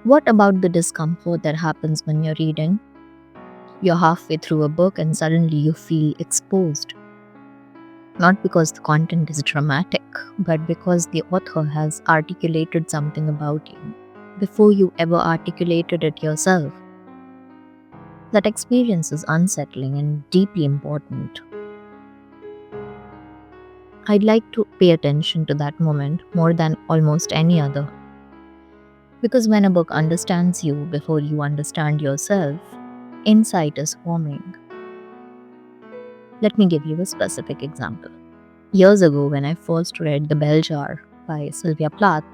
What about the discomfort that happens when you're reading? You're halfway through a book and suddenly you feel exposed. Not because the content is dramatic, but because the author has articulated something about you before you ever articulated it yourself. That experience is unsettling and deeply important. I'd like to pay attention to that moment more than almost any other. Because when a book understands you before you understand yourself, insight is forming. Let me give you a specific example. Years ago, when I first read The Bell Jar by Sylvia Plath,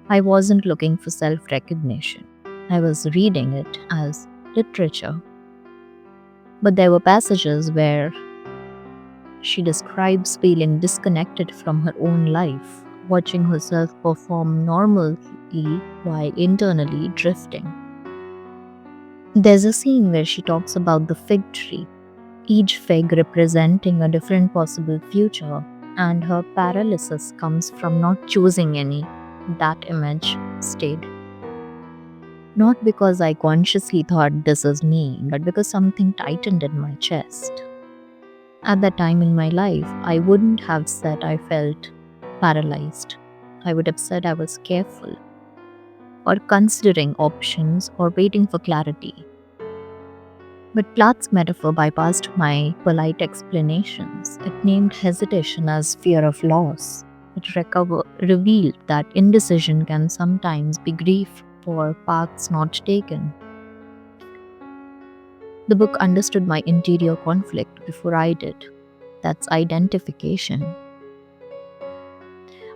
I wasn't looking for self recognition. I was reading it as literature. But there were passages where she describes feeling disconnected from her own life, watching herself perform normally while internally drifting. There's a scene where she talks about the fig tree, each fig representing a different possible future, and her paralysis comes from not choosing any. That image stayed. Not because I consciously thought this is me, but because something tightened in my chest. At that time in my life, I wouldn't have said I felt paralyzed. I would have said I was careful, or considering options, or waiting for clarity. But Plath's metaphor bypassed my polite explanations. It named hesitation as fear of loss. It revealed that indecision can sometimes be grief for paths not taken. The book understood my interior conflict before I did. That's identification.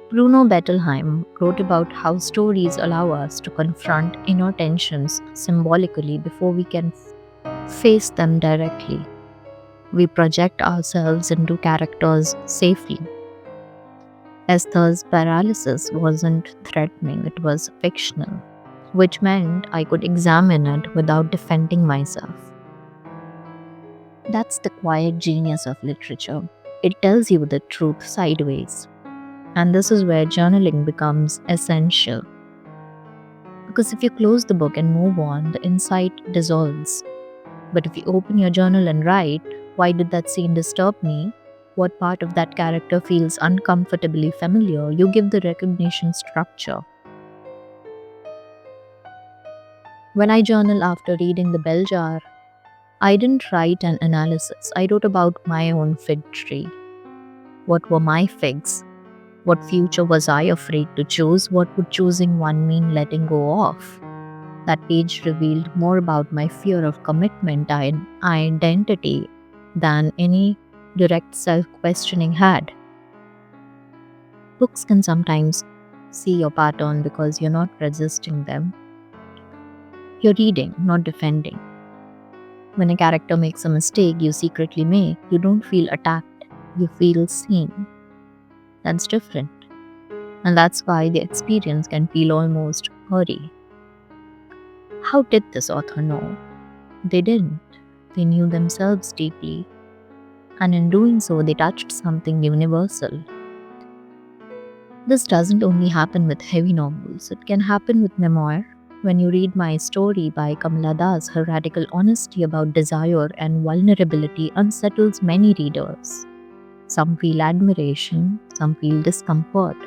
Bruno Bettelheim wrote about how stories allow us to confront inner tensions symbolically before we can face them directly. We project ourselves into characters safely. Esther's paralysis wasn't threatening, it was fictional, which meant I could examine it without defending myself. That's the quiet genius of literature. It tells you the truth sideways. And this is where journaling becomes essential. Because if you close the book and move on, the insight dissolves. But if you open your journal and write, why did that scene disturb me? What part of that character feels uncomfortably familiar? You give the recognition structure. When I journal after reading The Bell Jar, I didn't write an analysis. I wrote about my own fig tree. What were my figs? What future was I afraid to choose? What would choosing one mean letting go of? That page revealed more about my fear of commitment and identity than any direct self questioning had. Books can sometimes see your pattern because you're not resisting them. You're reading, not defending. When a character makes a mistake you secretly make, you don't feel attacked, you feel seen. That's different. And that's why the experience can feel almost hurry. How did this author know? They didn't. They knew themselves deeply. And in doing so, they touched something universal. This doesn't only happen with heavy novels, it can happen with memoir. When you read My Story by Kamala Das, her radical honesty about desire and vulnerability unsettles many readers. Some feel admiration, some feel discomfort.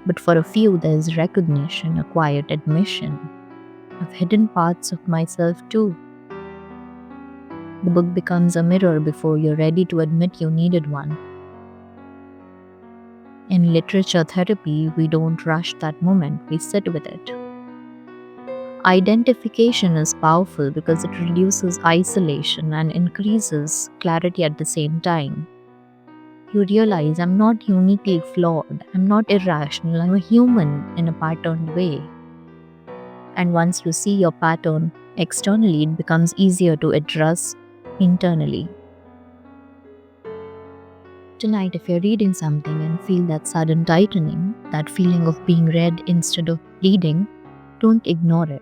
But for a few, there's recognition, a quiet admission. I've hidden parts of myself too. The book becomes a mirror before you're ready to admit you needed one. In literature therapy, we don't rush that moment, we sit with it. Identification is powerful because it reduces isolation and increases clarity at the same time. You realize I'm not uniquely flawed, I'm not irrational, I'm a human in a patterned way. And once you see your pattern externally, it becomes easier to address internally. Tonight, if you're reading something and feel that sudden tightening, that feeling of being read instead of reading, don't ignore it.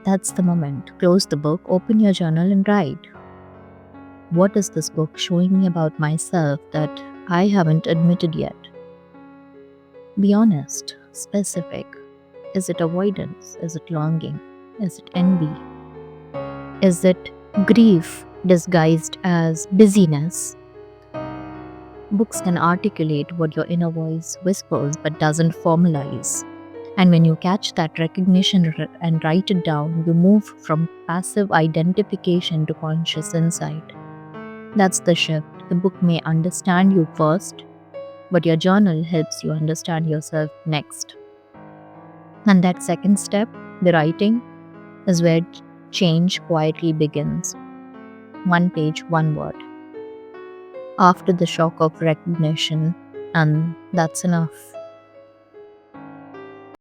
That's the moment. Close the book, open your journal, and write. What is this book showing me about myself that I haven't admitted yet? Be honest, specific. Is it avoidance? Is it longing? Is it envy? Is it grief disguised as busyness? Books can articulate what your inner voice whispers but doesn't formalize. And when you catch that recognition and write it down, you move from passive identification to conscious insight. That's the shift. The book may understand you first, but your journal helps you understand yourself next. And that second step, the writing, is where change quietly begins. One page, one word. After the shock of recognition, and that's enough.